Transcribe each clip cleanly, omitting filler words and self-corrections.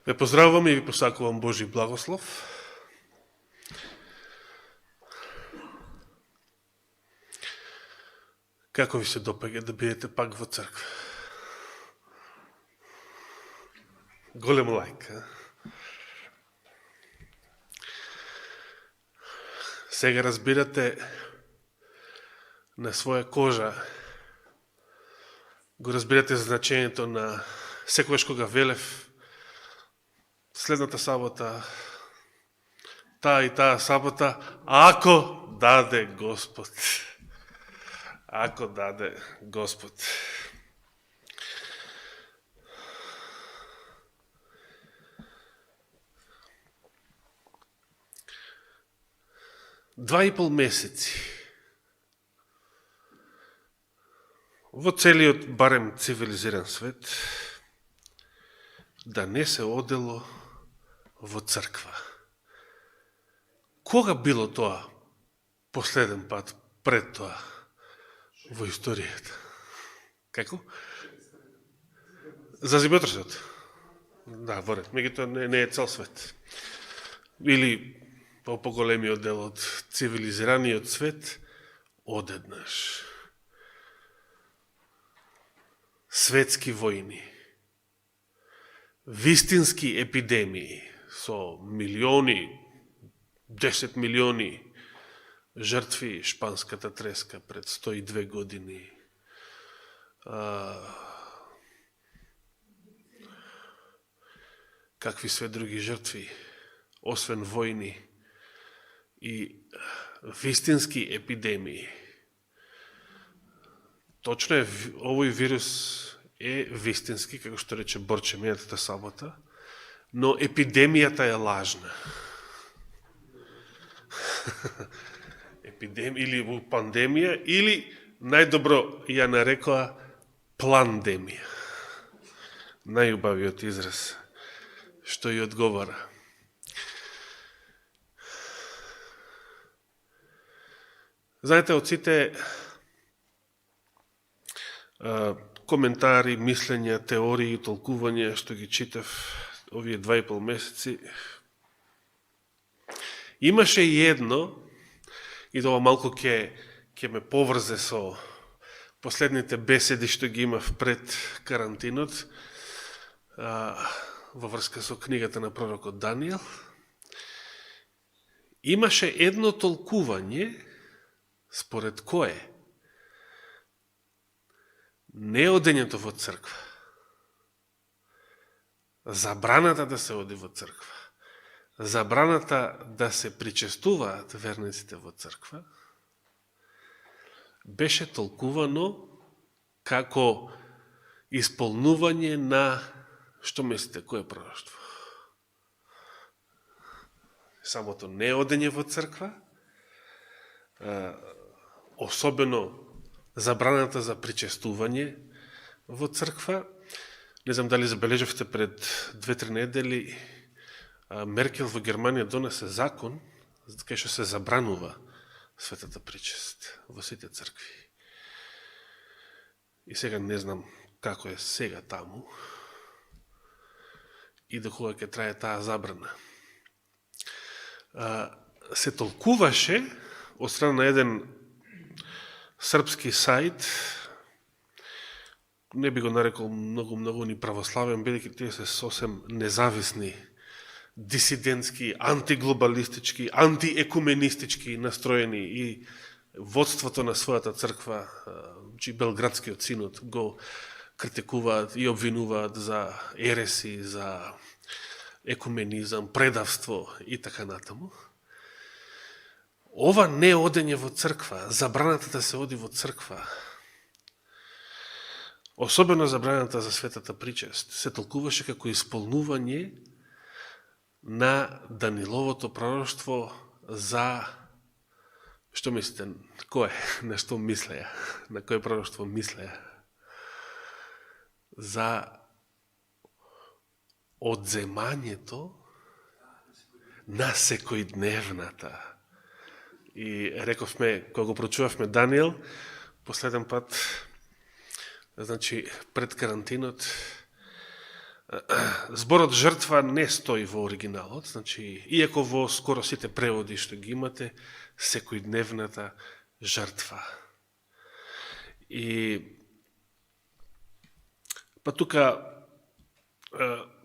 Ве поздравувам и ви посакувам Божи благослов. Како ви се допаѓа да бидете пак во црква? Голем лајк, а? Сега разбирате на своја кожа, го разбирате значењето на секогаш кога велев следната сабота, таа и таа сабота, ако даде Господ. Ако даде Господ. Два и пол месеци во целиот барем цивилизиран свет да не се одело во црква. Кога било тоа последен пат пред тоа во историјата? Како? За земјотресот. Да, во ред. Меѓутоа не е цел свет. Или по поголемиот дел од цивилизираниот свет одеднаш. Светски војни. Вистински епидемии со милиони, 10 милиони жртви, шпанската треска пред 102 години. Какви све други жртви, освен војни и вистински епидемии. Точно е, овој вирус е вистински, како што рече Борче минатата сабота, но епидемијата е лажна. Или пандемија, или најдобро ја нарекоа пландемија. Најубавиот израз што ја одговара. Знаете, од сите коментари, мислења, теории, толкувања што ги читав овие 2,5 месеци, имаше едно, и тоа малку ќе ме поврзе со последните беседи што ги имав пред карантинот, во врска со книгата на пророкот Данијел. Имаше едно толкување според кое неодењето во црква, забраната да се оди во црква, забраната да се причестуваат верниците во црква, беше толкувано како исполнување на, што мислите, кое пророштво? Самото неодење во црква, особено забраната за причестување во црква. Не знам дали забележавте пред 2-3 недели Меркел во Германија донесе закон кај што се забранува светата причест во сите цркви. И сега не знам како е сега таму и до кога ќе трае таа забрана. Се толкуваше од страна на еден српски сајт, не би го нарекол многу ни православен, бидејќи тие се сосем независни, дисидентски, антиглобалистички, антиекуменистички настроени и водството на својата црква, Белградскиот синод, го критикуваат и обвинуваат за ереси, за екуменизам, предавство и така натаму. Ова не одење во црква, забраната да се оди во црква, особено забраната за светата причест, се толкуваше како исполнување на Даниловото пророштво за, што мислите, кое, на што мислеја, на кое пророштво мислеја? За одземањето на секојдневната. И рековме, кога го прочувавме Данијел, последен пат, значи, пред карантинот, зборот жртва не стои во оригиналот, значи, иако во скоро сите преводи што ги имате, секојдневната жртва. И па тука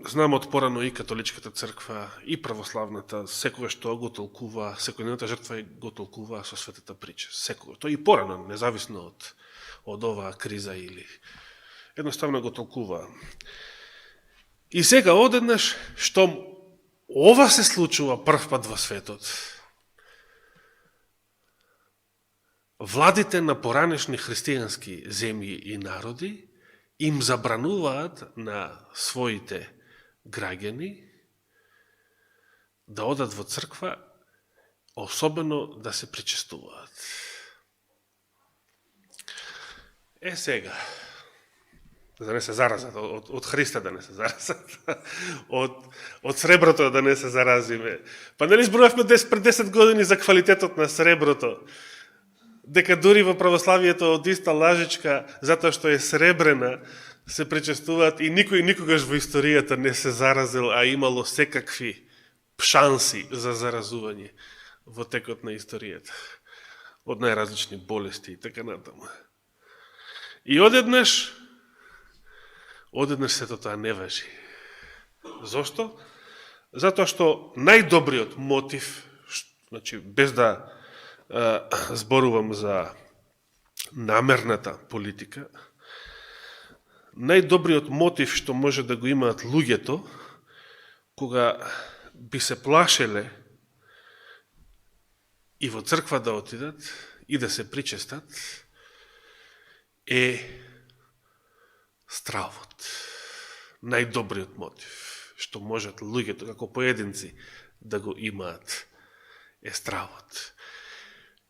знам од порано и католичката црква, и православната, секогаш што го толкува, секојдневната жртва го толкува со светата прича. Секогаш. Тоа и порано, независно од оваа криза или едноставно го толкува. И сега одеднаш, што ова се случува прв пат во светот, владите на поранешни христијански земји и народи им забрануваат на своите граѓани да одат во црква, особено да се причестуваат. Сега, да не се заразат, од Христа да не се заразат, од среброто да не се заразиме. Па нели зборувавме пред 10 години за квалитетот на среброто, дека дури во православието од иста лажичка, затоа што е сребрена, се причестуваат и никој никогаш во историјата не се заразил, а имало секакви шанси за заразување во текот на историјата. Од најразлични болести и така натаму. И одеднаш сето тоа не важи. Зошто? Затоа што најдобриот мотив, значи без да зборувам за намерната политика, најдобриот мотив што може да го имаат луѓето, кога би се плашеле и во црква да отидат и да се причестат, е стравот. Најдобриот мотив што можат луѓето како поединци да го имаат е стравот.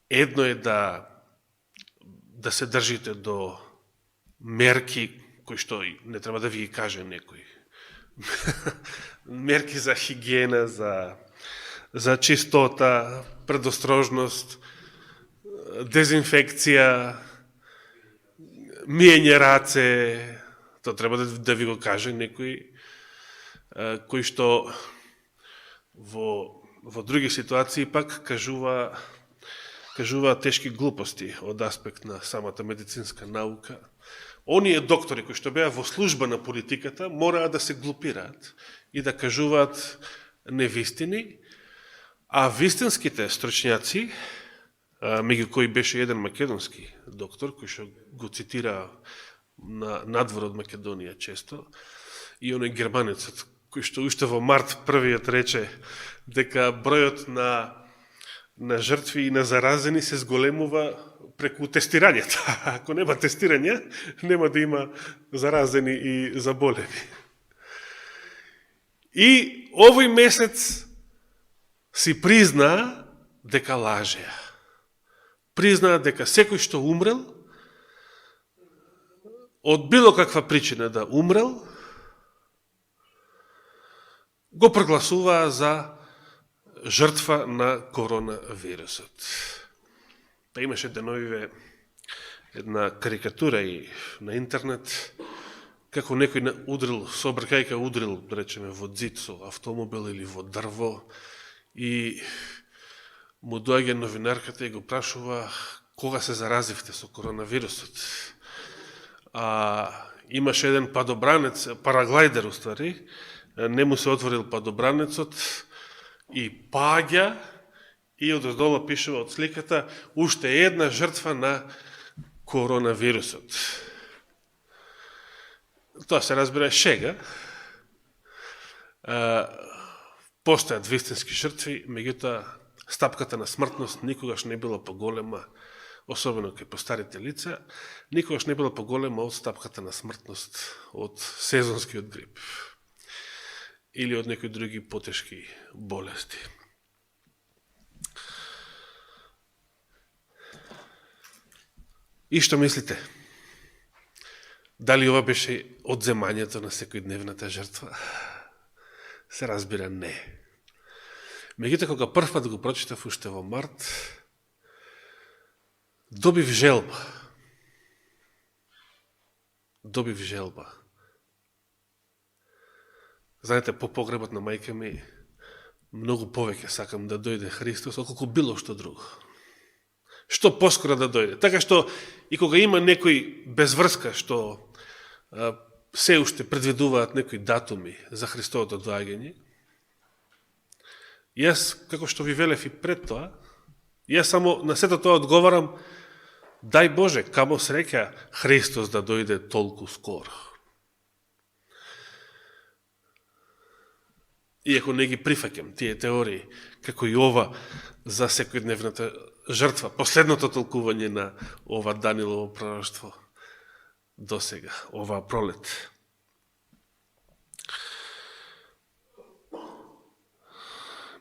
Едно е да се држите до мерки кои што не треба да ви ги каже некој. Мерки за хигиена, за чистота, предострожност, дезинфекција, миење раце, тоа треба да ви го каже некој, кој што во други ситуации пак кажува тешки глупости од аспект на самата медицинска наука. Оние доктори кои што беа во служба на политиката мораа да се глупираат и да кажуваат невистини, а вистинските стручњаци, меѓу кои беше еден македонски доктор, кој што го цитира надвор од Македонија често, и оној германецот, кој што уште во март првиот рече дека бројот на жртви и на заразени се зголемува преку тестирањето. Ако нема тестирање, нема да има заразени и заболени. И овој месец си призна дека лажеа. Призна дека секој што умрел, од било каква причина да умрел, го прогласуваа за жртва на коронавирусот. Па имаше деновиве една карикатура и на интернет, како некој удрил, сообркајка удрил, да речеме, во ѕид со автомобил или во дрво, и му доаѓа новинарката и го прашува кога се заразивте со коронавирусот. Имаше еден падобранец, параглайдер уствари, не му се отворил падобранецот, и паѓа, и одоздолу пишува од сликата уште една жртва на коронавирусот. Тоа се разбира шега. Постојат вистински жртви, меѓутоа стапката на смртност никогаш не била поголема, особено кај постарите лица, никогаш не била поголема од стапката на смртност од сезонскиот грип или од некои други потешки болести. И што мислите? Дали ова беше одземањето на секојдневната жртва? Се разбира не. Меѓутоа, кога прв пат го прочитав уште во март, добив желба. Знаете, по погребот на мајка ми, многу повеќе сакам да дојде Христос, отколку било што друго. Што поскоро да дојде. Така што, и кога има некој безврска, што се уште предвидуваат некои датуми за Христовото доаѓање, јас, како што ви велев и пред тоа, јас само на сето тоа одговарам, дај Боже, камо среќа Христос да дојде толку скоро. Иако не ги прифаќам тие теории, како и ова за секојдневната жртва, последното толкување на ова Данилово пророштво до сега, ова пролет.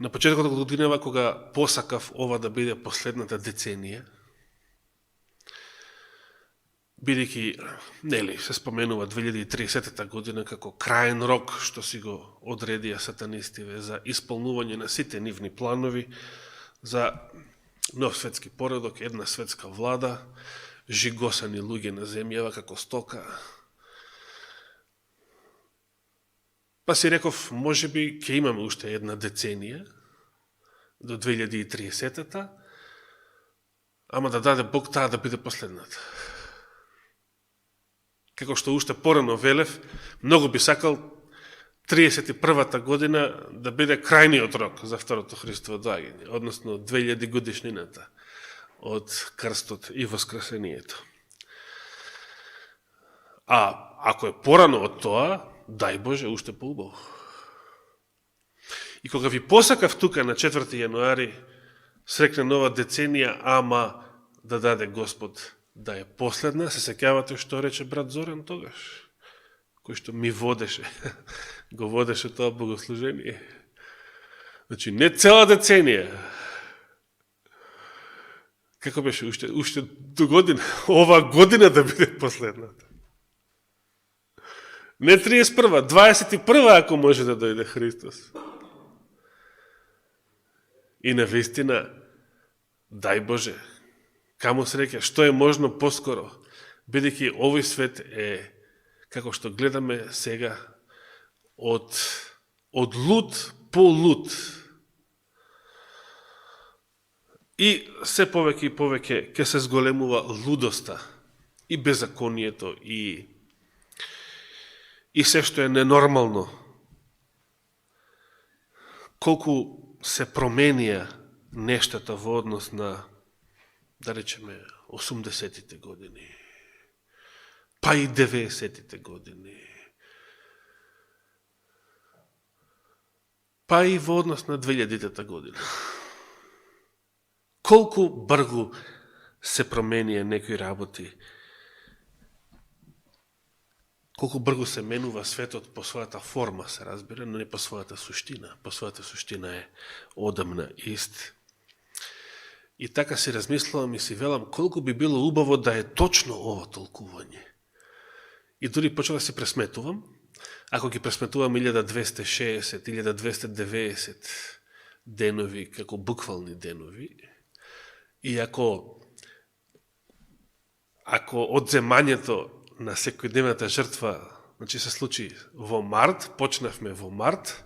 На почетокот од годинава, кога посакав ова да биде последната деценија, бидејќи, нели, се споменува 2030 година како краен рок што си го одредија сатанистиве за исполнување на сите нивни планови за нов светски поредок, една светска влада, жигосани луѓе на земјава како стока. Па си реков, можеби ќе имаме уште една деценија до 2030-та, ама да даде Бог таа да биде последната. Како што уште порано велев, многу би сакал 31-та година да биде крајниот рок за второто Христово доаѓање, односно 2000 годишнината од крстот и воскресението. А ако е порано од тоа, дај Боже, уште поубаво. И кога ви посакав тука на 4 јануари, срекне нова деценија, ама да даде Господ да е последна, се сеќавате што рече брат Зоран тогаш, кој што ми водеше, го водеше тоа богослужение. Значи, не цела деценија. Како беше уште до година, ова година да биде последната. Не 31, 21 ако може да дојде Христос. И навистина, дај Боже, камо среќа, што е можно поскоро, бидејќи овој свет е, како што гледаме сега, од луд по луд. И се повеќе и повеќе ќе се зголемува лудоста и беззаконието и се што е ненормално. Колку се променија нештата во однос на, да речеме, 80-тите години, па и 90-тите години, па и во однос на 2000-та година. Колку брзо се променија некои работи, колку брзо се менува светот по својата форма, се разбира, но не по својата суштина. По својата суштина е одамна ист. И така си размислувам и си велам колку би било убаво да е точно ова толкување. И дури почнав да си пресметувам, ако ги пресметувам 1260, 1290 денови како буквални денови, и ако одземањето на секојдневната жртва, значи се случи во март, почнавме во март,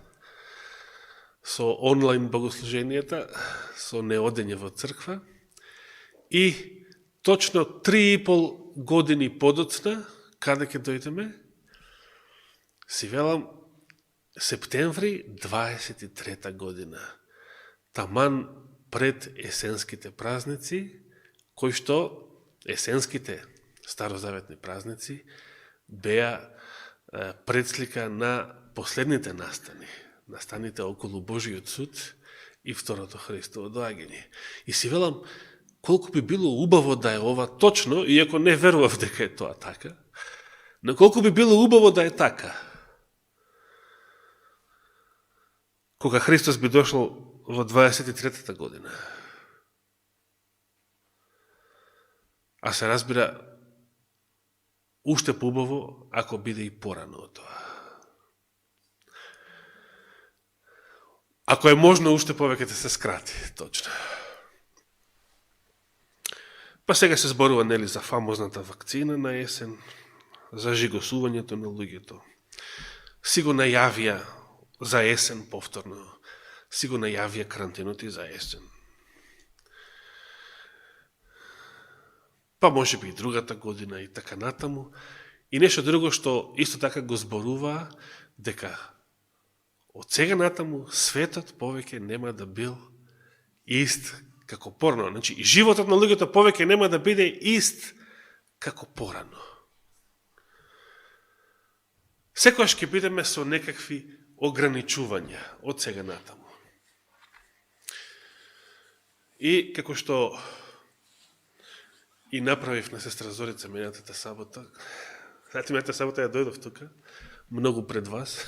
со онлайн богослуженијата, со неодење во црква, и точно 3,5 години подоцна, каде ќе дојдеме, си велам, септември 23 година, таман пред есенските празници, кои што есенските старозаветни празници беа предслика на последните настани, настаните околу Божиот суд и второто Христово доаѓање. И си велам, колку би било убаво да е ова точно, иако не верував дека е тоа така, но колку би било убаво да е така. Кога Христос би дошол во 23-та година. А се разбира, уште поубаво ако биде и порано од тоа. Ако е можно, уште повеќе да се скрати, точно. Па сега се зборува, нели, за фамозната вакцина на есен, за жигосувањето на луѓето. Си го најавија за есен повторно. Си го најавија карантенот и за есен. Па може би и другата година и така натаму. И нешто друго што исто така го зборуваа, дека од сега натаму светот повеќе нема да бил ист како порано. Значи, и животот на луѓето повеќе нема да биде ист како порано. Секојаш ќе бидеме со некакви ограничувања од сега натаму. И како што и направив на сестра Зорица минатата сабота, минатата сабота ја дојдов тука, многу пред вас,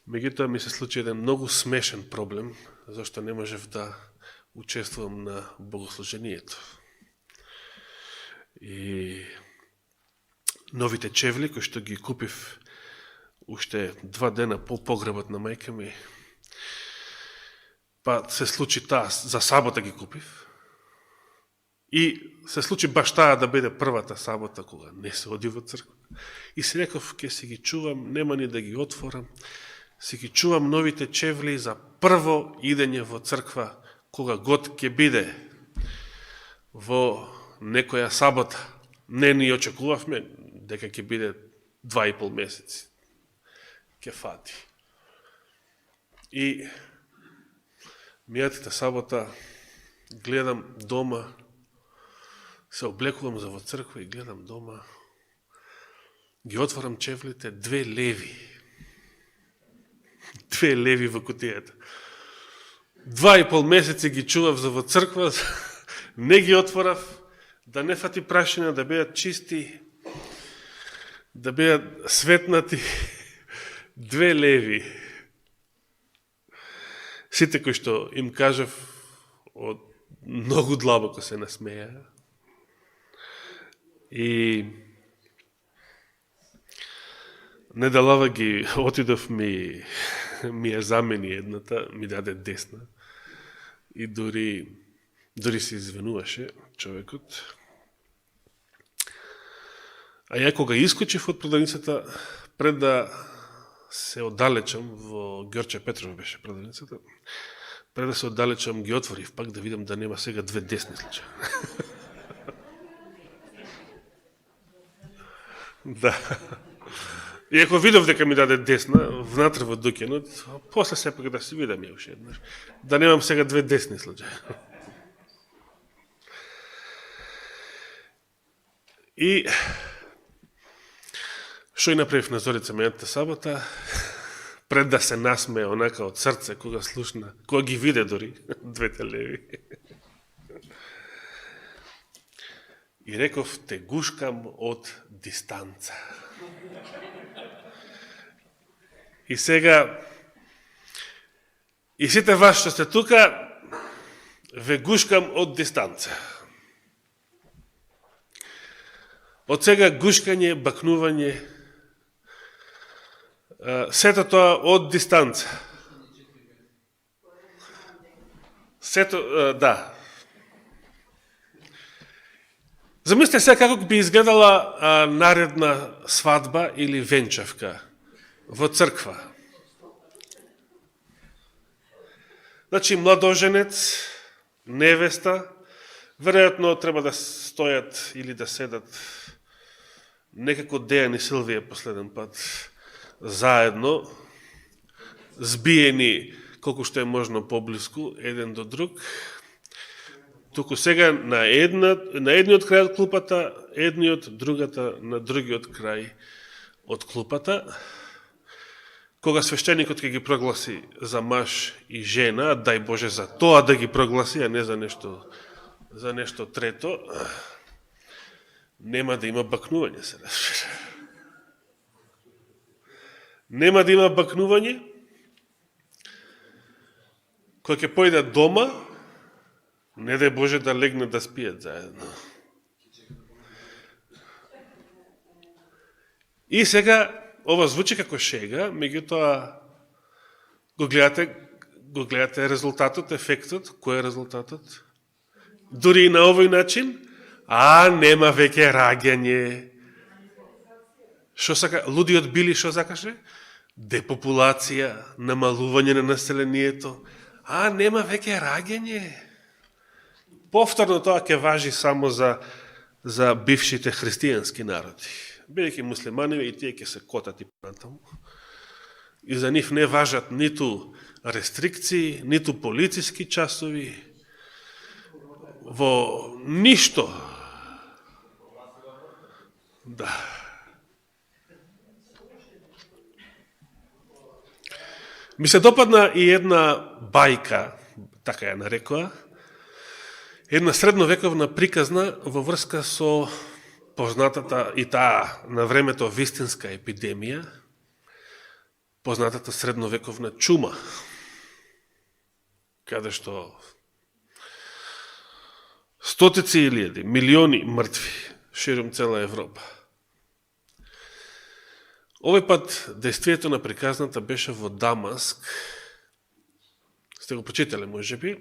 меѓутоа ми се случи еден многу смешен проблем, зашто не можев да учествувам на богослужението. И новите чевли, кои што ги купив уште 2 дена по погребот на мајка ми, па се случи таа, за сабота ги купив, и се случи баш таа да биде првата сабота кога не се оди во црква. И си реков, ке си ги чувам, нема ни да ги отворам, си ги чувам новите чевли за прво идење во црква, кога год ке биде во некоја сабота. Не ни очекувавме дека ќе биде 2,5 месеци. Ке фати. И мијатата сабота гледам дома, се облекувам за во црква и гледам дома, ги отворам чевлите, 2 леви. 2 леви во кутијата. 2,5 месеци ги чував за во црква, не ги отворав, да не фати прашина, да бидат чисти, да бидат светнати. 2 леви. Сите кои што им кажав, од многу длабоко се насмеја. И недалава ги отидов ми ја замени едната, ми даде десна. И дури се извинуваше човекот. А ја кога искочив од продавницата, пред да се оддалечам, во Ѓорче Петров беше продавницата, пред да се оддалечам ги отворив пак да видам да нема сега 2 десни случаи. Да. И ако видов дека ми даде десна, внатре во дуќанот, после сепак да се видам ја уште еднаш. Да немам сега 2 десни случаи. И што и направив на Зорица минатата сабота, пред да се насмее онака од срце, кога слушна, кога ги виде дори, 2 леви. И реков, те гушкам од дистанца. И сега, и сите вас што сте тука, ве гушкам од дистанца. Од сега гушкање, бакнување, сето тоа од дистанца. Сето, да. Замислите сега како би изгледала наредна свадба или венчавка во црква. Значи, младоженец, невеста, веројатно треба да стојат или да седат некако Дејан и Силвија последен пат заедно, збиени колку што е можно поблиску, еден до друг. Туку сега на едниот крај од клупата, едниот, другата на другиот крај од клупата. Кога свештеникот ќе ги прогласи за маж и жена, дај Боже за тоа да ги прогласи, а не за нешто трето, нема да има бакнување, се разбира. Нема да има бакнување. Кога ќе појдат дома, не дај Боже да легнат да спијат заедно. И сега, ова звучи како шега, меѓутоа го гледате резултатот, ефектот. Кој е резултатот? Дури и на овој начин, нема веќе раѓање. Шо сака? Лудиот Били шо сакаше? депопулација, намалување на населението, нема веќе раѓање. Повторно тоа ќе важи само за бившите христијански народи. Бидејќи муслиманови и тие ќе се котат и понатаму. И за нив не важат ниту рестрикции, ниту полициски часови, во ништо. Да. Ми се допадна и една бајка, така ја нарекоа, една средновековна приказна во врска со познатата и таа на времето вистинска епидемија, познатата средновековна чума, каде што стотици илјади, милиони мртви широм цела Европа. Овој пат действието на приказната беше во Дамаск. Сте го прочитале, можеби?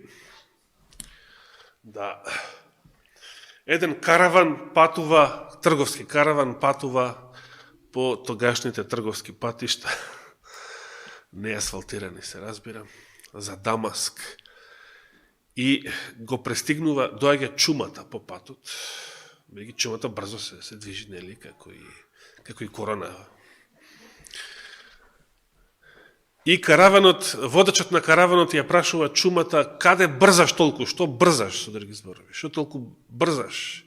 Да. Еден караван патува, трговски караван патува по тогашните трговски патишта, не асфалтирани се разбира, за Дамаск. И го престигнува, доаѓа чумата по патот, бидејќи чумата брзо се движи, нели, како и корона. И караванот, водачот на караванот ја прашува чумата: каде брзаш толку? Што брзаш, со други зборови? Што толку брзаш?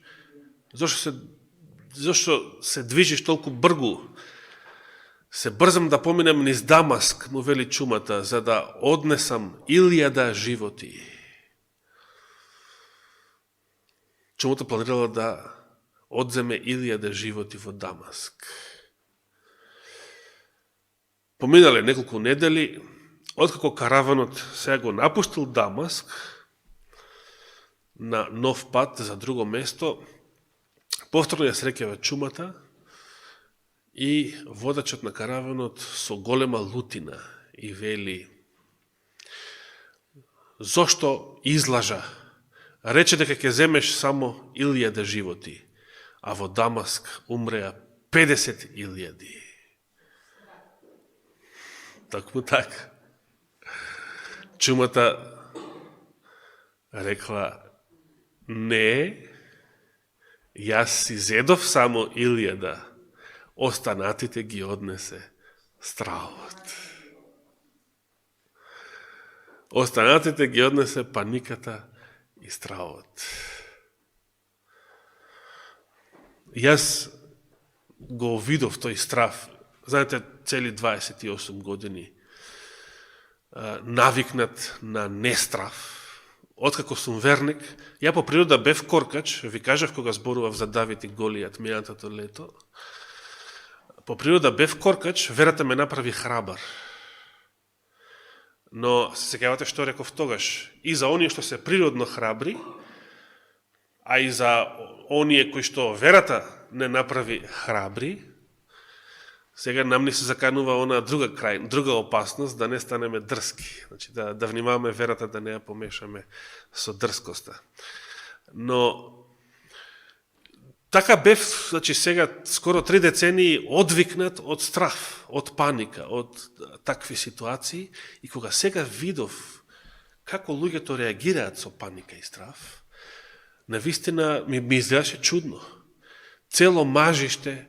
Зошто се движиш толку бргу? Се брзам да поминам низ Дамаск, му вели чумата, за да однесам 1000 животи. Чумата планирала да одземе 1000 животи во Дамаск. Поминале неколку недели, откако караванот сега го напустил Дамаск на нов пат за друго место, повторно ја среќава чумата и водачот на караванот со голема лутина и вели: зошто излажа? Рече дека ќе земеш само 1000 животи, а во Дамаск умреа 50.000. Такму така. Чумата рекла: не, јас си зедов само 1000, останатите ги однесе стравот. Останатите ги однесе паниката и стравот. Јас го видов тој страв. Знаете, цели 28 години навикнат на нестрав. Откако сум верник, ја по природа бев коркач, ви кажав кога зборував за Давид и Голијат минатото лето. По природа бев коркач, верата ме направи храбар. Но се сеќавате што реков тогаш, и за оние што се природно храбри, а и за оние кои што верата не направи храбри, сега нам ни се заканува она друга опасност, да не станеме дрски. Значи, да внимаваме верата, да не ја помешаме со дрскоста. Но така бев, значи сега скоро 3 децении одвикнат од страв, од паника, од такви ситуации, и кога сега видов како луѓето реагираат со паника и страв, навистина ми изгледаше чудно. Цело мажиште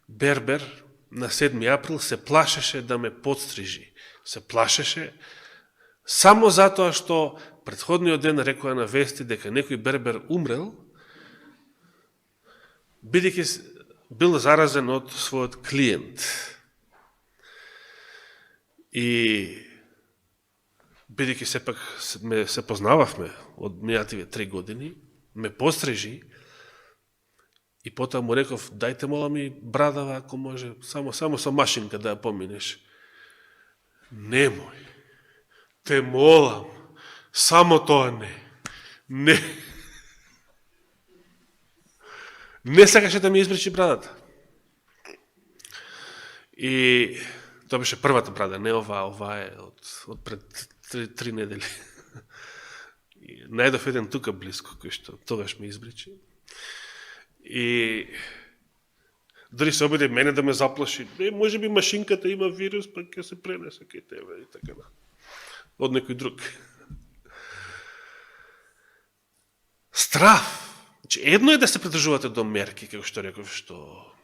Бербер на 7 април се плашеше да ме подстрижи. Се плашеше само затоа што претходниот ден рекоа на вести дека некој Бербер умрел, бидејќи бил заразен од својот клиент. И бидејќи сепак се познававме од минативе 3 години, ме пострижи и потоа му реков: дајте мола ми брадава, ако може, само со машинка да ја поминеш. Немој, те молам, само тоа не. Не сакаше да ми избричи брадата. И тоа беше првата брада, не ова е од пред 3 недели. Најдов еден тука близко, кој што тогаш ми избричи. И Дали се обиде мене да ме заплаши. Може би машинката има вирус, па ќе се пренесе кај тебе и така да. Од некој друг. Страф. Значи, едно е да се придржувате до мерки, како што реков, што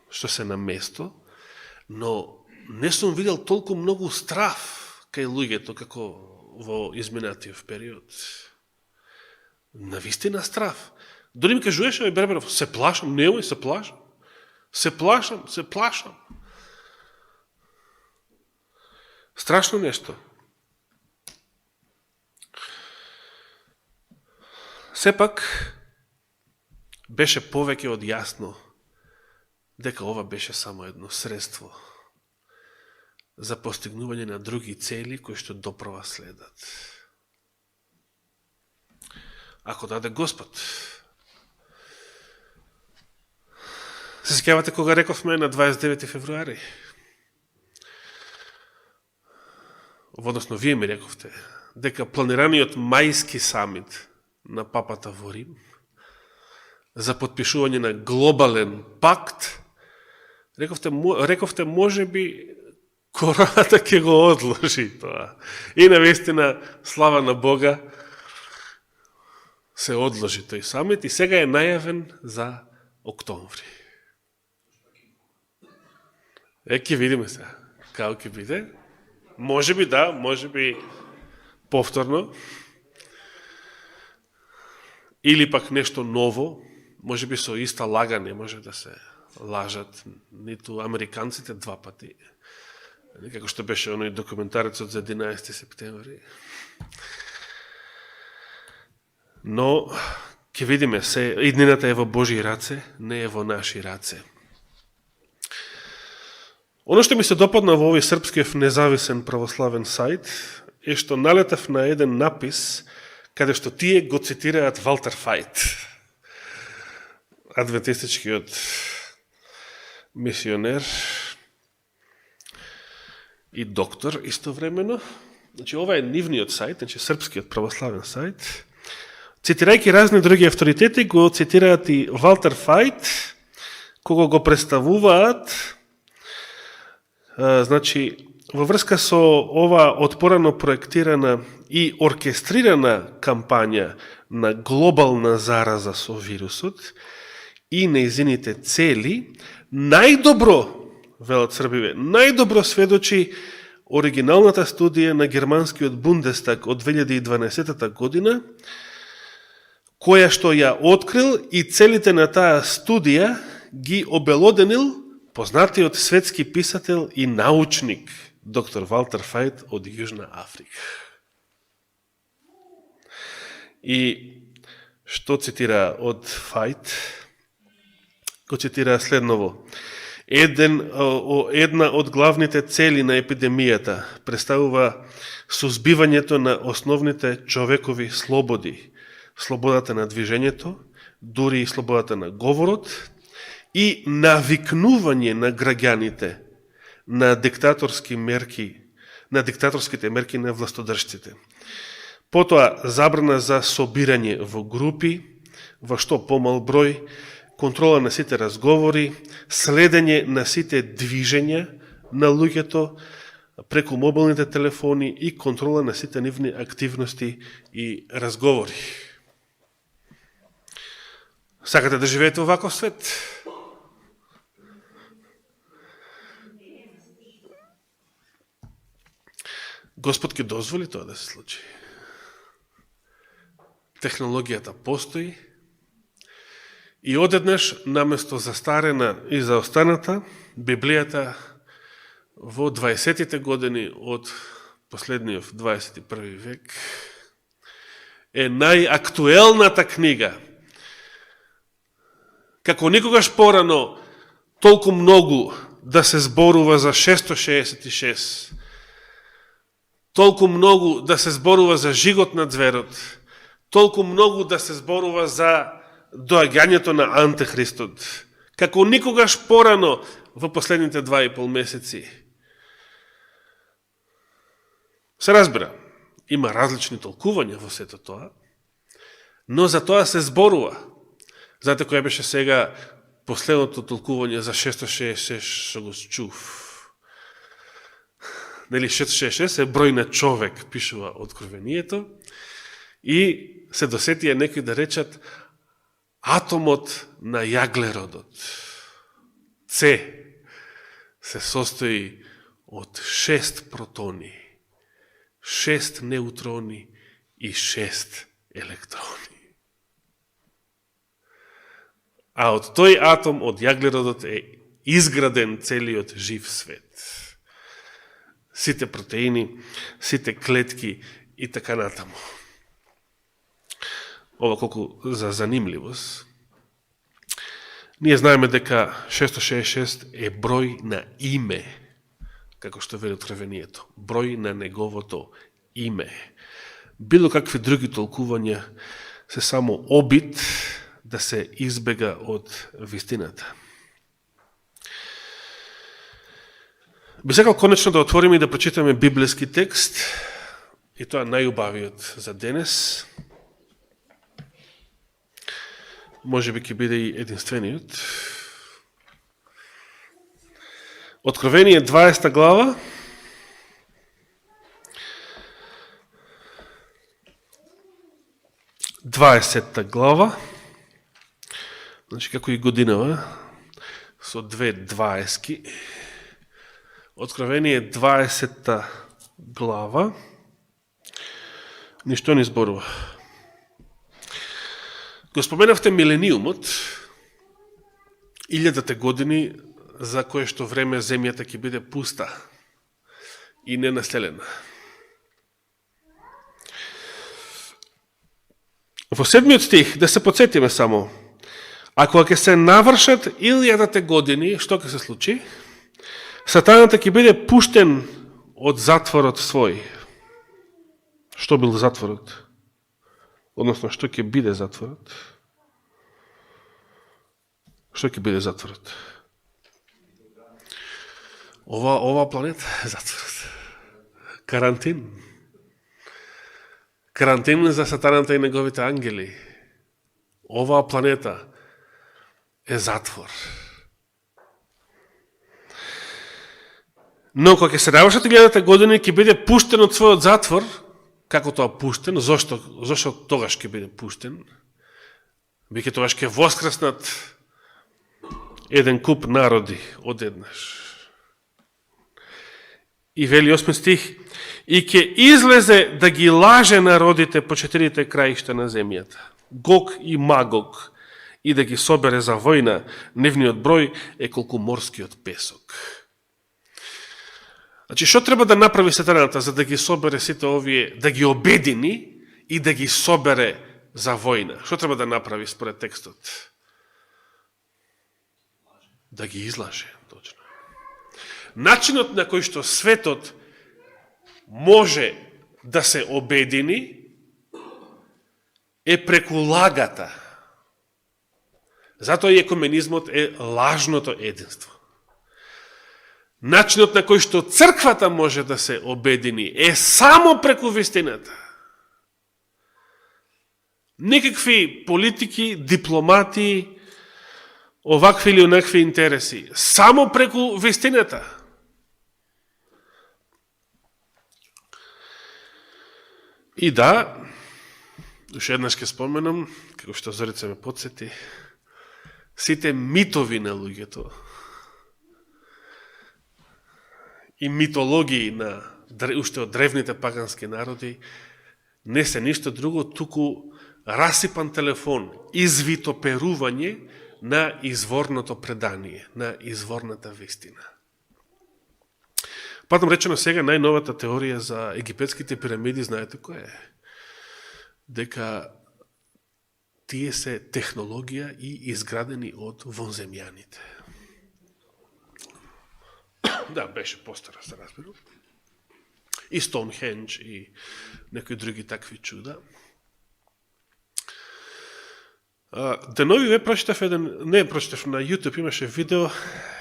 се на место, но не сум видел толку многу страф кај луѓето како во изминатиот период. Навистина страф. Дори ми кажуваше, Берберов, се плашам, немој, се плашам. Се плашам. Страшно нешто. Сепак, беше повеќе од јасно дека ова беше само едно средство за постигнување на други цели кои што доправа следат. Ако даде Господ. Се сеќавате кога рековме на 29 февруари? Односно, вие ми рековте дека планираниот мајски самит на папата во Рим за подпишување на глобален пакт, рековте може би короната ќе го одложи тоа. И навистина, слава на Бога, се одложи тој самит и сега е најавен за октомври. Ќе видиме сега како ќе биде. Може би да, може би повторно. Или пак нешто ново, може би со иста лага не може да се лажат ниту американците два пати. Како што беше оној документарецот за 11 септември. Но, ќе видиме, иднината е во Божи раце, не е во наши раце. Оно што ми се допадна во овој српскиот независен православен сајт е што налетав на еден напис каде што тие го цитираат Валтер Фајт, адвентистичкиот мисионер и доктор истовремено. Значи, ова е нивниот сајт, значи српскиот православен сајт. Цитирајќи разни други авторитети, го цитираат и Валтер Фајт, кога го представуваат. Значи, во врска со ова отпорано проектирана и оркестрирана кампања на глобална зараза со вирусот и неизините цели, најдобро, велат Србиве, најдобро сведочи оригиналната студија на германскиот Бундестаг од 2012 година, која што ја открил и целите на таа студија ги обелоденил познатиот светски писател и научник доктор Валтер Фајт од Јужна Африка. И што цитира од Фајт? Го цитира следново. Една од главните цели на епидемијата представува сузбивањето на основните човекови слободи, слободата на движењето, дури и слободата на говорот, и навикнување на граѓаните на диктаторските мерки на властодржците. Потоа забрана за собирање во групи, во што помал број, контрола на сите разговори, следење на сите движења на луѓето преку мобилните телефони и контрола на сите нивни активности и разговори. Сакате да живеете во ваков свет? Господ ќе дозволи тоа да се случи. Технологијата постои и одеднаш, наместо застарена и заостаната, Библијата во 20-тите години од последниот 21 век е најактуелната книга. Како никогаш порано толку многу да се зборува за 666, толку многу да се зборува за жигот на зверот, толку многу да се зборува за доаѓањето на Антихристот, како никогаш порано во последните 2,5 месеци. Се разбира, има различни толкувања во сето тоа, но за тоа се зборува. Знаете која беше сега последното толкување за 666 што го чув. Нели 666 е број на човек, пишува Откровението, и се досетија некои да речат атомот на јаглеродот. С се состои од 6 протони, 6 неутрони и 6 електрони. А од тој атом, од јаглеродот, е изграден целиот жив свет. Сите протеини, сите клетки и така натаму. Ова колку за занимливост. Ние знаеме дека 666 е број на име, како што вели Откровението. Број на неговото име. Било какви други толкувања се само обид да се избега од вистината. Би сакал конечно да отвориме и да прочитаме библиски текст, и тоа најубавиот за денес. Може би ќе биде и единствениот. Откровение 20 глава. Значи, како и годинава, со 2 дваески. Откровение 20 глава. Ништо не зборува. Го споменавте милениумот, 1000 години, за кое што време земјата ќе биде пуста и ненаселена. Во 7 стих, да се подсетиме само, ако ќе се навршат 1000 години, што ќе се случи? Сатаната ќе биде пуштен од затворот свој. Што бил затворот? Односно, што ќе биде затворот? Што ќе биде затворот? Ова планета е затворот. Карантин. Карантин за сатаната и неговите ангели. Оваа планета е затвор. Но кога ќе се навршат 1000 години, ќе биде пуштен од својот затвор. Како тоа пуштен? Зошто тогаш ќе биде пуштен? Биќе тогаш ќе воскреснат еден куп народи одеднаш. И вели 8 стих, и ќе излезе да ги лаже народите по 4 краишта на земјата, Гог и Магог, и да ги собере за војна, нивниот број е колку морскиот песок. Значи, што треба да направи сатаната за да ги собере сите овие, да ги обедини и да ги собере за војна? Што треба да направи според текстот? Да ги излаже, точно. Начинот на кој што светот може да се обедини е преку лагата. Затоа и екуменизмот е лажното единство. Начинот на кој што црквата може да се обедини е само преку вистината. Никакви политики, дипломати, овакви или онакви интереси. Само преку вистината. И да, уште еднаш ќе споменам, како што Зорица ме подсети, сите митови на луѓето и митологии на уште од древните пагански народи не се ништо друго, туку расипан телефон, извитоперување на изворното предание, на изворната вистина. Патом речено сега, најновата теорија за египетските пирамиди, знаете која е? Дека тие се технологија и изградени од вонземјаните. Да, беше постара, се разберу. И Стоунхендж, и некои други такви чуда. Денови ве прочитав на YouTube имаше видео,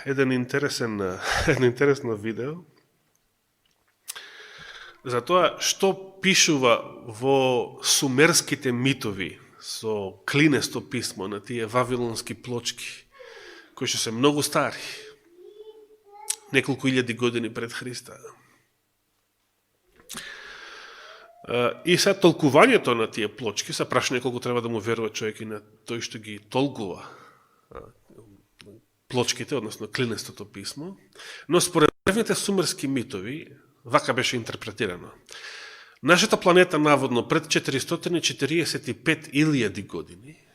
едно интересно видео, за тоа што пишува во сумерските митови со клинесто писмо на тие вавилонски плочки, кои што се многу стари, неколку илјади години пред Христа. И са толкувањето на тие плочки, са прашање колку треба да му верува човек и на тој што ги толкува плочките, односно клинестото писмо, но според древните сумерски митови, вака беше интерпретирано. Нашата планета, наводно, пред 445.000 години,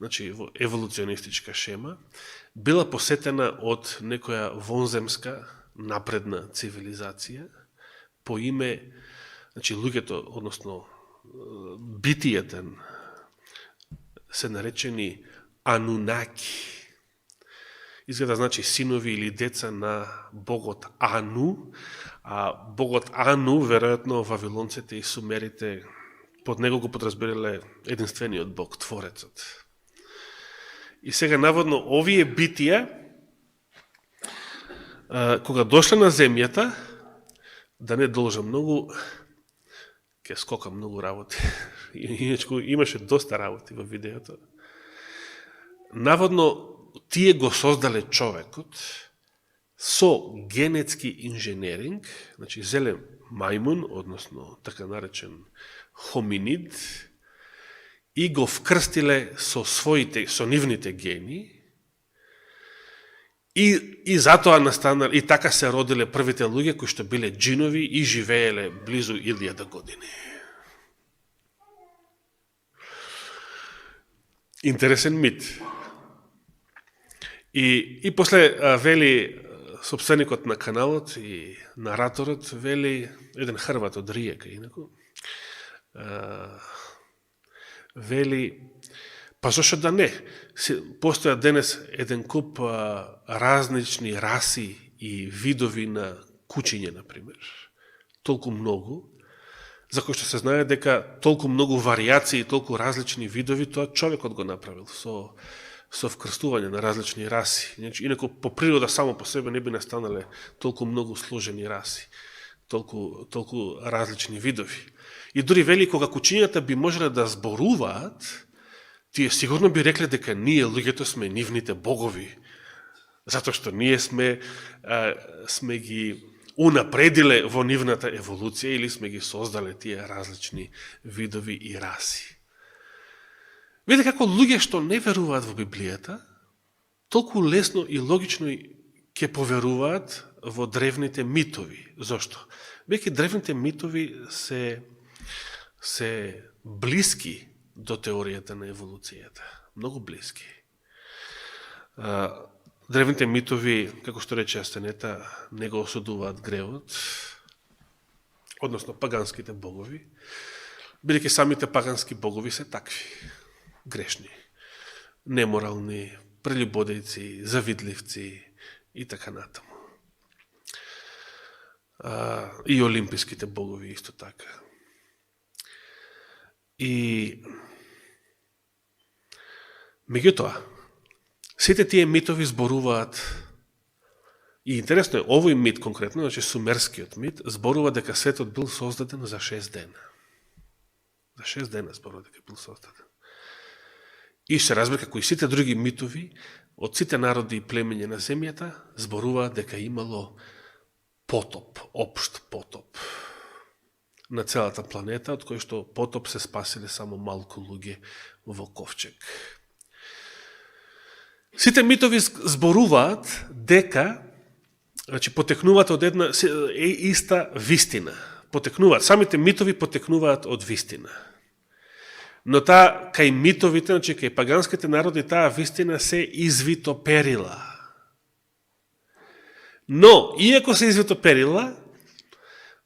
значи во еволуционистичка шема, била посетена од некоја вонземска напредна цивилизација по име, значи луѓето, односно битијата се наречени Анунаки. Изгледа значи синови или деца на богот Ану, а богот Ану, веројатно вавилонците и сумерите под него го подразбирале единствениот бог, Творецот. И сега наводно овие битија, кога дошле на земјата, да не должам многу, ќе скокам многу работи, иначе имаше доста работи во видеото, наводно тие го создале човекот со генетски инженеринг, значи зелен мајмун, односно така наречен хоминид, и го вкрстиле со нивните гени, и затоа настанале, и така се родиле првите луѓе кои што биле джинови и живееле близу 1000 години. Интересен мит. И после вели собственикот на каналот и нараторот, вели еден Хрват од Риека, инаку, вели, па зошто да не? Постоја денес еден куп различни раси и видови на кучиња, например. Толку многу, за кои што се знае дека толку многу варијации, толку различни видови, тоа човекот го направил со вкрстување на различни раси. Инако по природа само по себе не би настанале толку многу сложени раси, толку различни видови. И дури вели, кога кучињата би можеле да зборуваат, тие сигурно би рекле дека ние, луѓето, сме нивните богови, затоа што ние сме ги унапредиле во нивната еволуција или сме ги создале тие различни видови и раси. Видите како луѓе што не веруваат во Библијата, толку лесно и логично ќе поверуваат во древните митови. Зошто? Веќе древните митови се блиски до теоријата на еволуцијата. Многу блиски. Древните митови, како што рече Астенета, не го осудуваат гревот, односно паганските богови, бидејќи самите пагански богови се такви. Грешни, неморални, прелюбодејци, завидливци и така натаму. И олимписките богови исто така. И меѓутоа, сите тие митови зборуваат, и интересно е, овој мит конкретно, значи сумерскиот мит, зборува дека светот бил создаден за 6 дена. За 6 дена зборува дека бил создаден. И се разбира како и сите други митови, од сите народи и племења на земјата, зборуваат дека имало потоп, општ потоп на целата планета, од кој што потоп се спасиле само малку луѓе во ковчег. Сите митови зборуваат дека, значи потекнуваат од една иста вистина. Потекнуваат, самите митови потекнуваат од вистина. Но таа, кај митовите, значи кај паганските народи, таа вистина се извитоперила. Но, иако се извитоперила,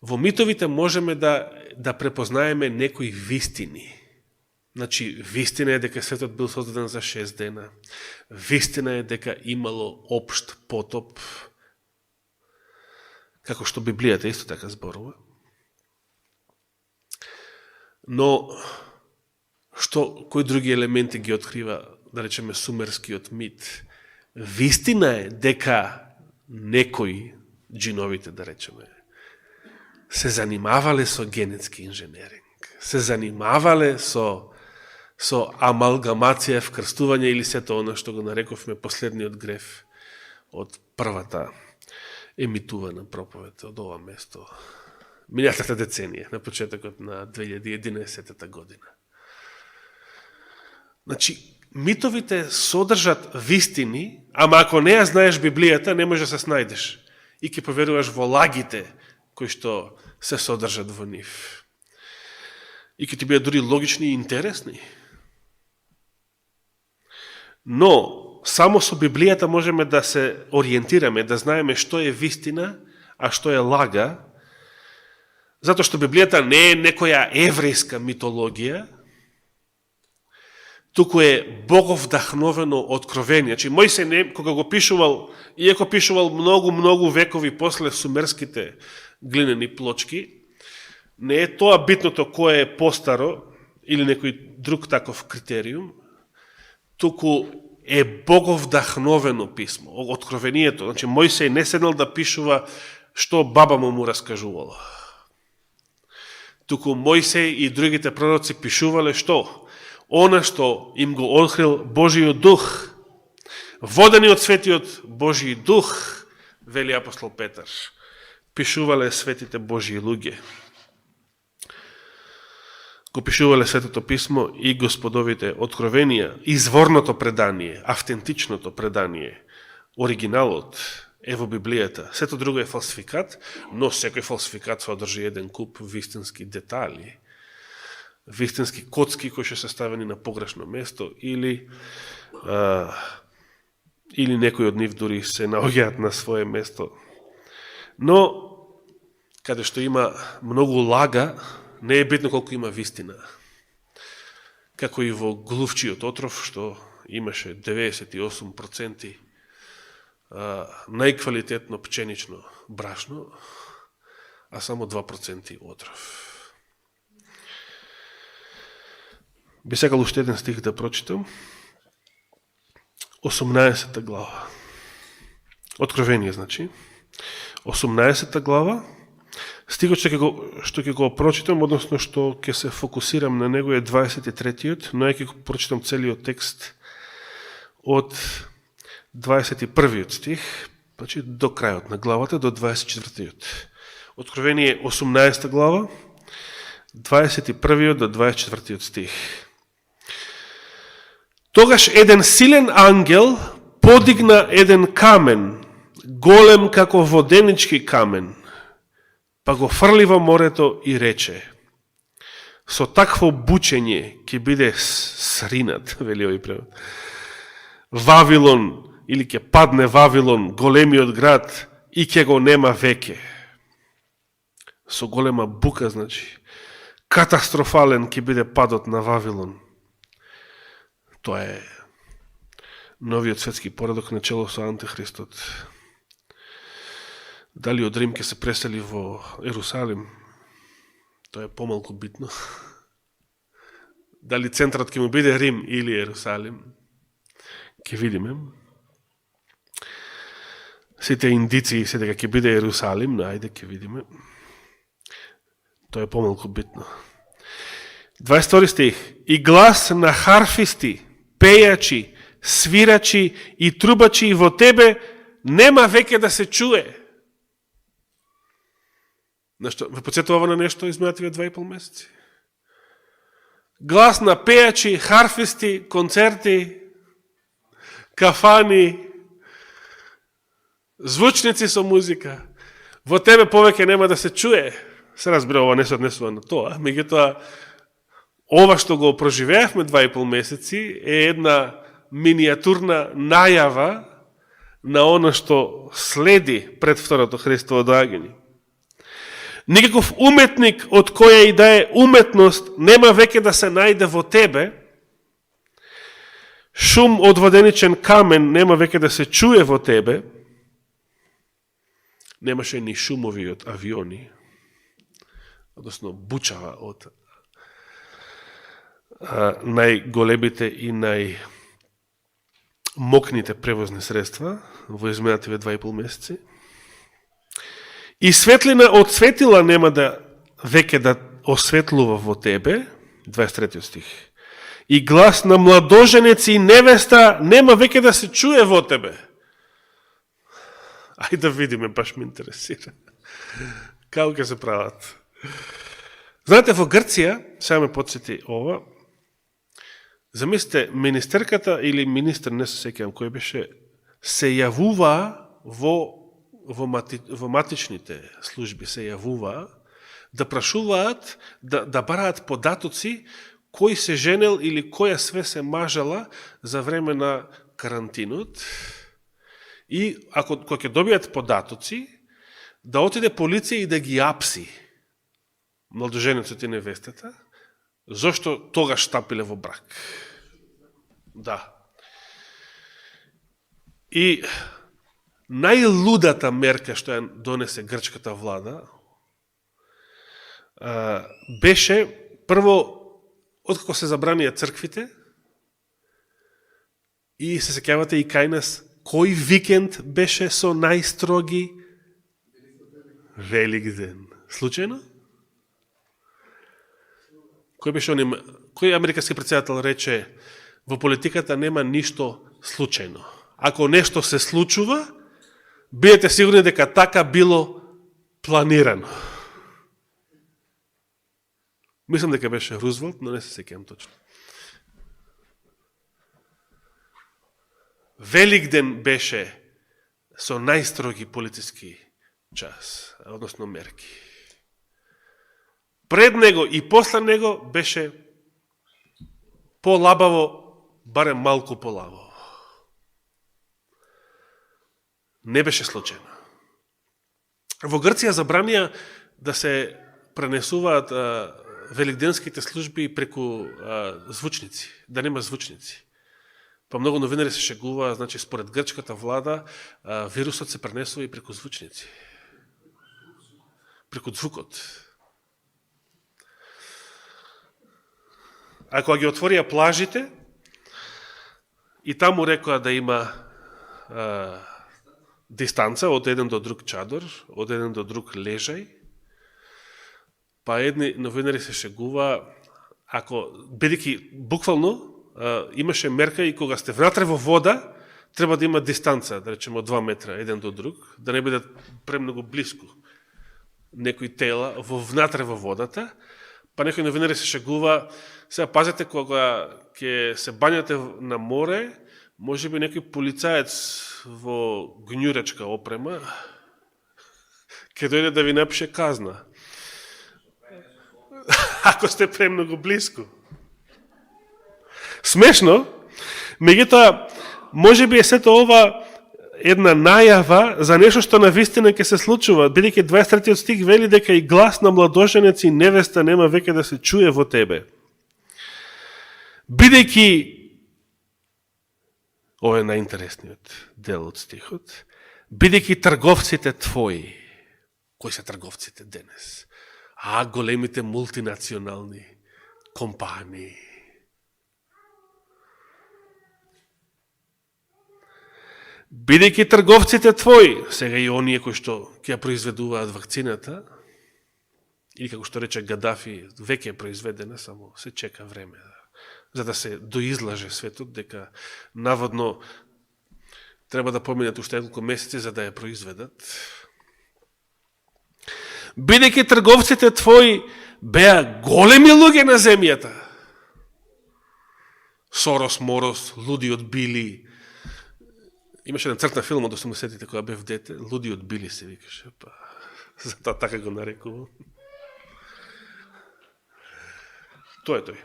во митовите можеме да препознаеме некои вистини. Значи, вистина е дека светот бил создаден за 6 дена. Вистина е дека имало општ потоп, како што Библијата исто така зборува. Но, кои други елементи ги открива, да речеме, сумерскиот мит? Вистина е дека некои, джиновите, да речеме, се занимавале со генетски инженеринг, се занимавале со со амалгамација, вкрстување или сето оно што го нарековме последниот греф од првата емитувана проповед од ова место. Минатата деценија, на почетокот на 2011 година. Значи, митовите содржат вистини, ама ако не ја знаеш Библијата, не можеш да се снајдеш. И ќе поверуваш во лагите кои што се содржат во нив. И ќе ти бидат дури логични и интересни. Но, само со Библијата можеме да се ориентираме, да знаеме што е вистина, а што е лага, затоа што Библијата не е некоја еврејска митологија, туку е боговдахновено откровение. Значи, Мојсей, кога го пишувал, иако пишувал многу векови после сумерските глинени плочки, не е тоа битното кое е постаро или некој друг таков критериум, туку е боговдахновено писмо, откровението. Значи, Мојсей не седнал да пишува што баба му раскажувала. Туку Мојсей и другите пророци пишувале што? Она што им го открил Божиот дух, водени од светиот Божи дух, вели апостол Петар, пишувале светите Божии луѓе. Го пишувале Светото писмо и Господовите откровенија, изворното предание, автентичното предание, оригиналот е во Библијата. Сето друго е фалсификат, но секој фалсификат содржи еден куп вистински детали, вистински коцки кои што се ставени на погрешно место или некои од нив дури се наоѓаат на свое место. Но, каде што има многу лага, не е битно колку има вистина. Како и во глувчиот отров, што имаше 98% најквалитетно пченично брашно, а само 2% отров. Би сакал уште еден стих да прочитам. 18 глава. Откровение, значи. 18 глава. Стихот што ќе го прочитам, односно што ќе се фокусирам на него е 23-тиот, но ја ќе го прочитам целиот текст од 21-тиот стих, значи до крајот на главата, до 24-тиот. Откровение 18 глава, 21-тиот до 24-тиот стих. Тогаш еден силен ангел подигна еден камен, голем како воденички камен, па го фрли во морето и рече: со такво бучење ќе биде сринат, вели овој превод. Вавилон, или ќе падне Вавилон, големиот град, и ќе го нема веќе. Со голема бука, значи, катастрофален ќе биде падот на Вавилон. Тоа е новиот светски поредок начело со Антихристот. Дали од Рим ќе се пресели во Ерусалим, тоа е помалку битно. Дали центарот ќе му биде Рим или Ерусалим, ќе видиме. Сите индици се дека ќе биде Ерусалим, но ајде ќе видиме. Тоа е помалку битно. 22 стих. И глас на харфисти, пејачи, свирачи и трубачи во тебе нема веќе да се чуе. Нешто, ве подсетува на нешто изминативе 2,5 месеци? Глас на пејачи, харфисти, концерти, кафани, звучници со музика. Во тебе повеќе нема да се чуе. Се разбира, ова не се однесува на тоа. Меѓутоа, ова што го проживеавме 2,5 месеци е една миниатурна најава на оно што следи пред второто Христово доаѓање. Никаков уметник од која и да е уметност нема веќе да се најде во тебе. Шум од воденичен камен нема веќе да се чуе во тебе. Немаше ни шумови од авиони, односно бучава од најголемите и најмокните превозни средства во изминативе 2,5 месеци. И светлина од светила нема да веќе да осветлува во тебе, 23 стих. и глас на младоженец и невеста нема веќе да се чуе во тебе. Ајде да видиме, баш ме интересира. Како ќе се прават? Знаете, во Грција, сега ме подсети ова, замислите, министерката или министр, не се сеќавам кој беше, се јавува во матичните служби, се јавува да прашуваат, да бараат податоци кој се женел или која све се мажала за време на карантинот и ако ќе добијат податоци, да отиде полиција и да ги апси младоженецот и невестата, зошто тогаш стапиле во брак. Да. И најлудата мерка што ја донесе грчката влада беше прво откако се забранија црквите и се сеќавате и кај нас кој викенд беше со најстроги Великден. Случајно? Кој американски претседател рече во политиката нема ништо случајно. Ако нешто се случува, бидете сигурни дека така било планирано. Мислам дека беше Рузвелт, но не се сеќавам точно. Великден беше со најстроги полициски час, односно мерки. Пред него и после него беше полабаво, барем малку полабаво. Не беше случајно. Во Грција забранија да се пренесуваат великденските служби преку звучници, да нема звучници. Па многу новинари се шегува, значи според грчката влада вирусот се пренесува и преку звучници. Преку звукот. Ако ги отворија плажите и таму рекоа да има дистанца од еден до друг чадор, од еден до друг лежај, па едни новинари се шегува, ако, бидејќи буквално имаше мерка и кога сте внатре во вода, треба да има дистанца, да речеме од 2 метра еден до друг, да не бидат премногу блиску некои тела внатре во водата, па некои новинари се шегува, сега пазете кога ќе се бањате на море, може би некој полицаец во гњуречка опрема ќе дојде да ви напише казна. Ако сте премногу близко. Смешно, меѓутоа, може би е сето ова една најава за нешто што навистина ќе се случува, бидејќи 23 стих вели дека и глас на младоженец и невеста нема веќе да се чуе во тебе. Бидејќи, ова е најинтересниот дел од стихот, бидејќи трговците твои, кои се трговците денес? Големите мултинационални компании. Бидејќи трговците твои, сега и оние кои што ќе произведуваат вакцината, или како што рече Гадафи, веќе е произведена, само се чека време, за да се доизлаже светот, дека наводно треба да поминат уште неколку месеци за да ја произведат. Бидејќи трговците твои беа големи луѓе на земјата. Сорос, Морос, лудиот Били. Имаше една цртна филм од 80-тите која бев дете, лудиот Били се викаше, па затоа така го нарекувам. Тој е тој.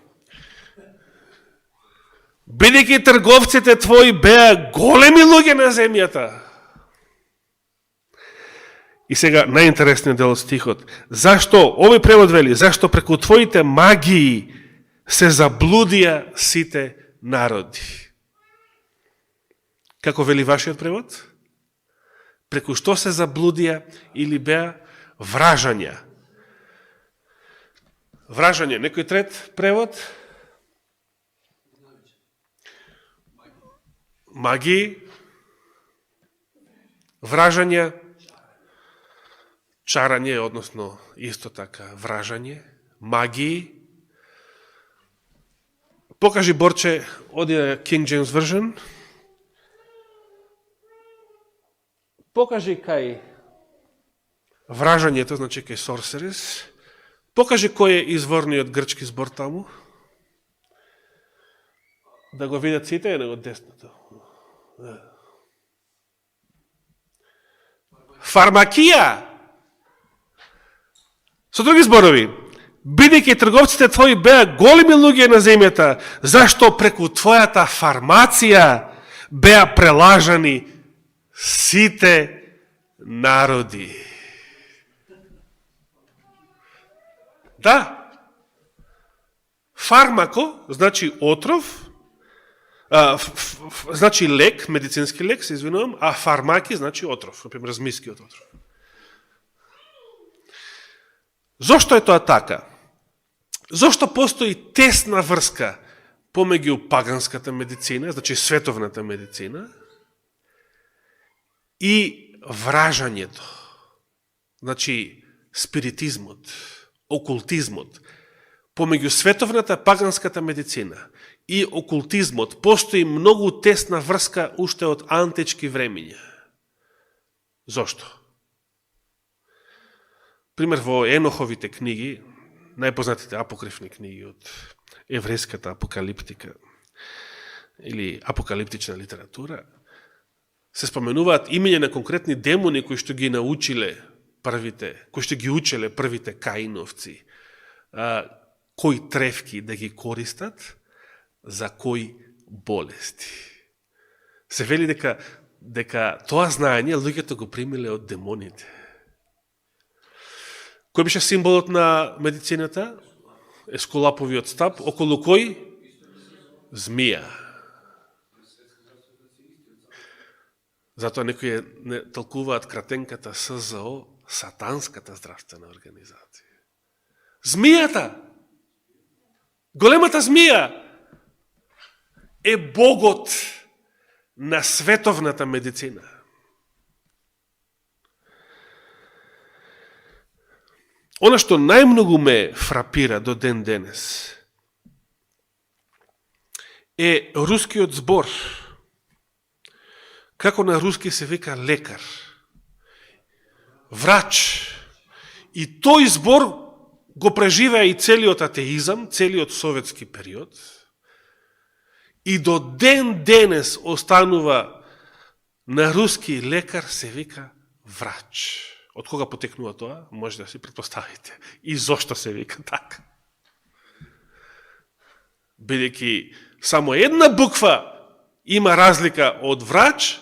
Бидејќи трговците твои беа големи луѓе на земјата. И сега, најинтересниот дел од стихот. Зашто, овој превод вели, зашто преку твоите магии се заблудија сите народи. Како вели вашиот превод? Преку што се заблудија или беа вражања. Вражање, некој трет превод? Магии, вражање, чарање, односно исто така вражање, магии, Покажи, Борче, оди King James Version. Покажи кај вражањето, значи кај sorceress. Покажи кој е изворниот грчки збор таму. Да го видат сите, на го десното. Фармакија! Со други зборови, бидејќи трговците твои беа големи луѓе на земјата, зашто преку твојата фармација беа прелажани сите народи. Да. Фармако, значи отров, значи лек, медицински лек, се извинувам, а фармаки значи отров, например, змискиот отров. Зошто е тоа така? Зошто постои тесна врска помеѓу паганската медицина, значи световната медицина, и вражањето, значи спиритизмот, окултизмот, помеѓу световната паганската медицина и окултизмот постои многу тесна врска уште од антички времиња. Зошто? Пример, во Еноховите книги, најпознатите апокрифни книги од еврејската апокалиптика или апокалиптична литература, се споменуваат имења на конкретни демони кои што ги научиле кои што ги учеле првите каиновци, кои тревки да ги користат за кои болести. Се вели дека тоа знаење луѓето го примиле од демоните. Кој беше символот на медицината? Ескулаповиот стап, околу кој? Змија. Затоа некои не толкуваат кратенката СЗО, сатанската здравствена организација. Змијата, големата змија, е богот на световната медицина. Она што најмногу ме фрапира до ден денес е рускиот збор. Како на руски се вика лекар, врач. И тој збор го преживеа и целиот атеизам, целиот советски период. И до ден денес останува на руски лекар се вика врач. Од кога потекнува тоа? Може да си предпоставите. И зошто се вика така? Бидејќи само една буква има разлика од врач,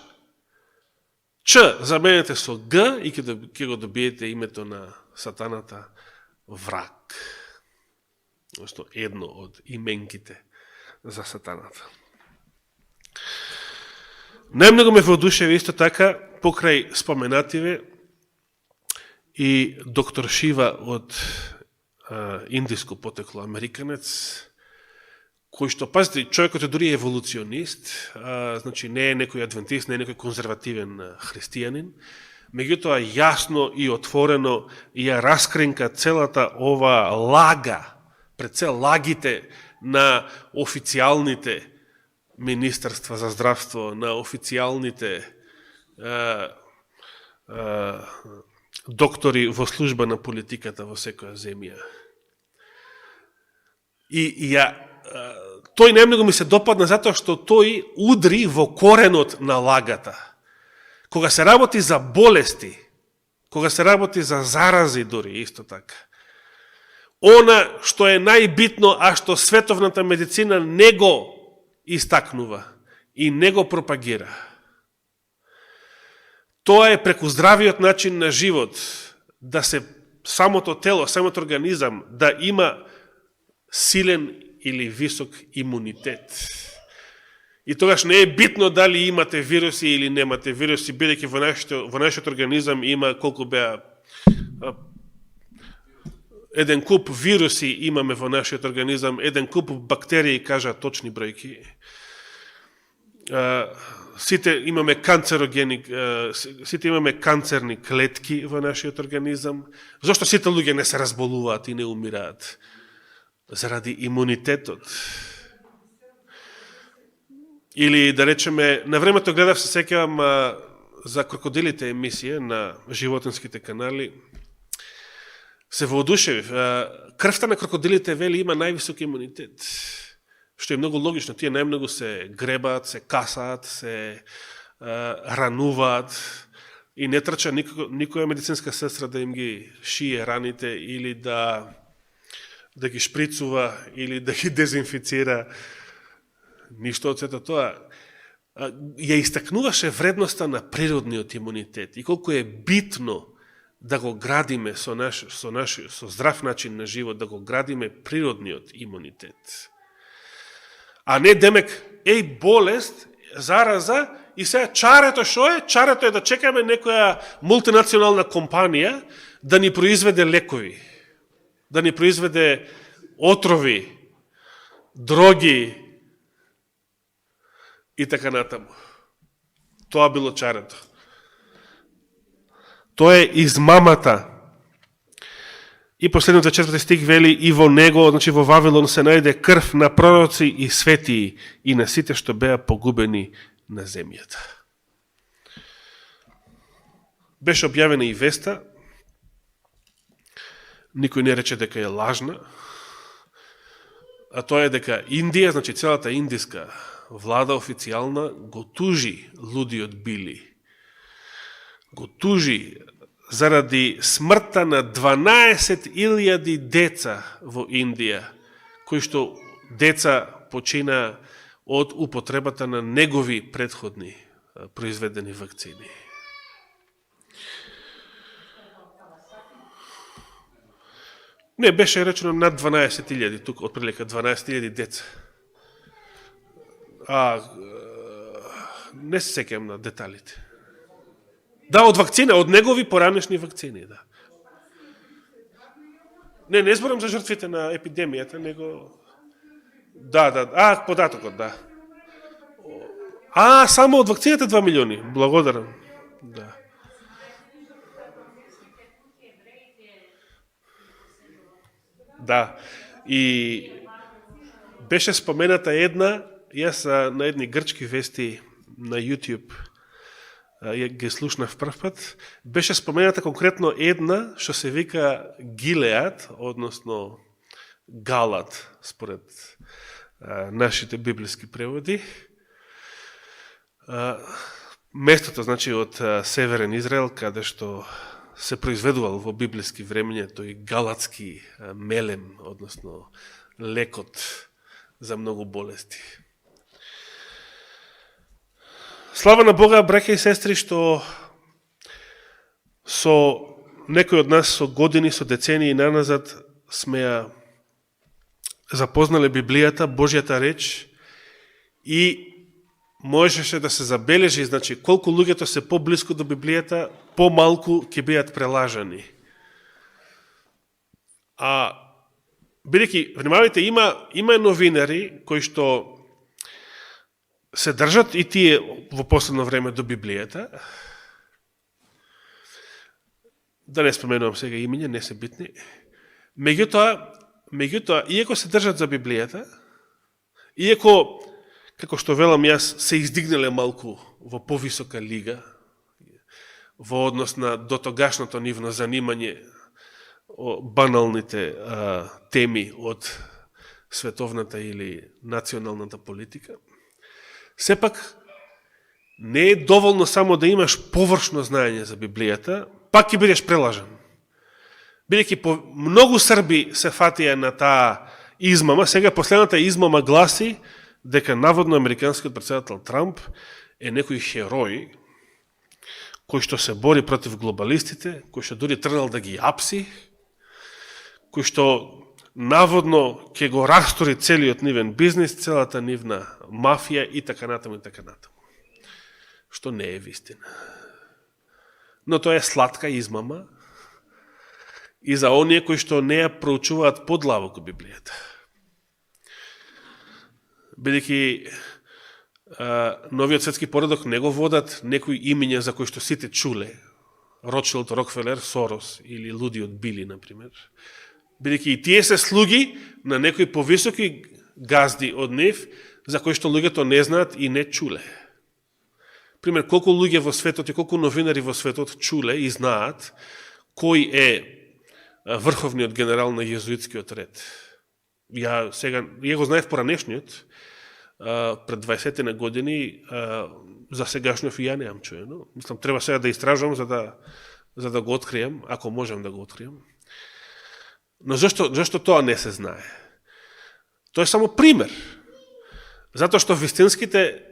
Ч заменете со Г и ќе го добиете името на сатаната враг. Одnosno едно од именките за сатаната. Најмногу ме воодушеви исто така покрај споменативе и доктор Шива од индиско потекло американец, кој што, пазите, човекот е дури еволуционист, значи не е некој адвентист, не е некој конзервативен христијанин, меѓутоа јасно и отворено ја раскринка целата ова лага, пред цел лагите на официјалните министерства за здравство, на официјалните доктори во служба на политиката во секоја земја. И тој најмногу ми се допадна затоа што тој удри во коренот на лагата. Кога се работи за болести, кога се работи за зарази дури исто така, она што е најбитно, а што световната медицина не го истакнува и не го пропагира, тоа е преку здравиот начин на живот, да се самото тело, самото организам, да има силен или висок имунитет. И тогаш не е битно дали имате вируси или немате вируси, бидејќи во нашиот организам има колку беа еден куп вируси имаме во нашиот организам, еден куп бактерии, кажа точни бројки. Сите имаме канцерогени, сите имаме канцерни клетки во нашиот организам. Зошто сите луѓе не се разболуваат и не умираат? Заради имунитетот. Или да речеме, на времето гледав, се сеќавам за крокодилите емисија на животинските канали. Се воодушевив. Крвта на крокодилите, вели, има највисок имунитет. Што е многу логично. Тие најмногу се гребаат, се касаат, се рануваат и не трча никоја медицинска сестра да им ги шие раните или да ги шприцува или да ги дезинфицира. Ништо од сето тоа. Ја истакнуваше вредноста на природниот имунитет и колку е битно да го градиме со здрав начин на живот, да го градиме природниот имунитет. А не демек, болест, зараза, и сега чарето шо е? Чарето е да чекаме некоја мултинационална компанија да ни произведе лекови, да ни произведе отрови, дроги и така натаму. Тоа било чарето. Тоа е измамата. И последниот 4 стих вели, и во него, значи во Вавилон, се најде крв на пророци и светии и на сите што беа погубени на земјата. Беше објавена и веста, никој не рече дека е лажна, а тоа е дека Индија, значи целата индиска влада официјална, го тужи лудиот Били. Го тужи заради смртта на 12.000 деца во Индија, кои што деца почина од употребата на негови предходни произведени вакцини. Не, беше речено над 12.000, тук отприлика 12.000 деца. Не се сеќавам на деталите. Да, од вакцина, од негови поранешни вакцини, да. Не зборам за жртвите на епидемијата, него... Да, податокот, да. Само од вакцината 2 милиони, благодарам. Да. Да, и беше спомената една, јас на едни грчки вести на YouTube, ги слушнав прв пат, беше спомената конкретно една, што се вика Гилеад, односно Галат, според нашите библиски преводи. Местото, значи, од Северен Израел, каде што се произведувал во библиски времења тој галатски мелем, односно лекот за многу болести. Слава на Бога, браќа и сестри, што со некој од нас со години, со децении наназад сме ја запознале Библијата, Божјата реч, и можеше да се забележи, значи, колку луѓето се поблиску до Библијата, помалку ќе бидат прелажани. Бидејќи, внимавајте, има новинари кои што се држат и тие во последно време до Библијата. Да не споменувам сега имења, не се битни. Меѓутоа, иако се држат за Библијата, иако, како што велам јас, се издигнале малку во повисока лига, во однос на дотогашното нивно занимање о баналните теми од световната или националната политика, сепак не е доволно само да имаш површно знаење за Библијата, пак ќе бидеш прелажан. Бидејќи многу срби се фатија на таа измама, сега последната измама гласи дека наводно американскиот претседател Трамп е некој херој кој што се бори против глобалистите, кој што дури тргнал да ги апси, кој што наводно ќе го растори целиот нивен бизнис, целата нивна мафија и така натаму и така натаму. Што не е вистина. Но тоа е сладка измама и за оние кои што не ја проучуваат подлабоко Библијата. Бидејќи новиот светски поредок не го водат некои имиња за кои што сите чуле, Ротшилд, Рокфелер, Сорос или лудиот Били, например. Бидејќи и тие се слуги на некои повисоки газди од нив, за кои што луѓето не знаат и не чуле. Пример, колку луѓе во светот и колку новинари во светот чуле и знаат кој е врховниот генерал на језуитскиот ред. Ја го знаев поранешниот, пред 20 на години, за сегашниот и ја неам чуено. Мислам, треба сега да истражувам за да го открием, ако можем да го открием. Но зашто тоа не се знае? Тоа е само пример. Затоа што вистинските,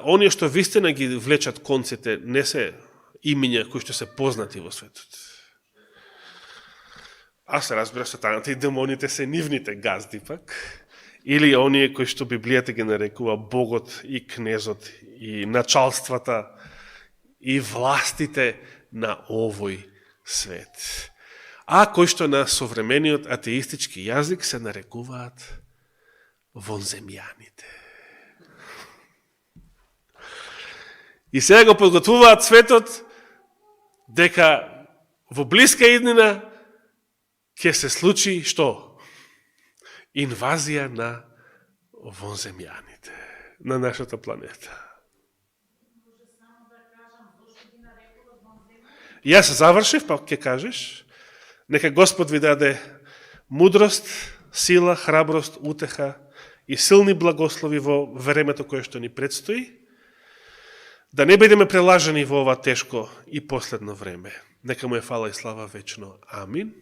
оние што вистина ги влечат конците, не се имиња кои што се познати во светот. А се разбира, сатаната и демоните се нивните газди пак, или оние кои што Библијата ги нарекува Богот и кнезот и началствата и властите на овој свет. А кои што на современиот атеистички јазик се нарекуваат вонземјаните. И сега го подготвуваат светот дека во блиска иднина ќе се случи што? Инвазија на вонземјаните на нашата планета. Јас завршив, па ќе кажеш. Нека Господ ви даде мудрост, сила, храброст, утеха и силни благослови во времето кое што ни предстои. Да не бидеме прелажани во ова тешко и последно време. Нека му е фала и слава вечно. Амин.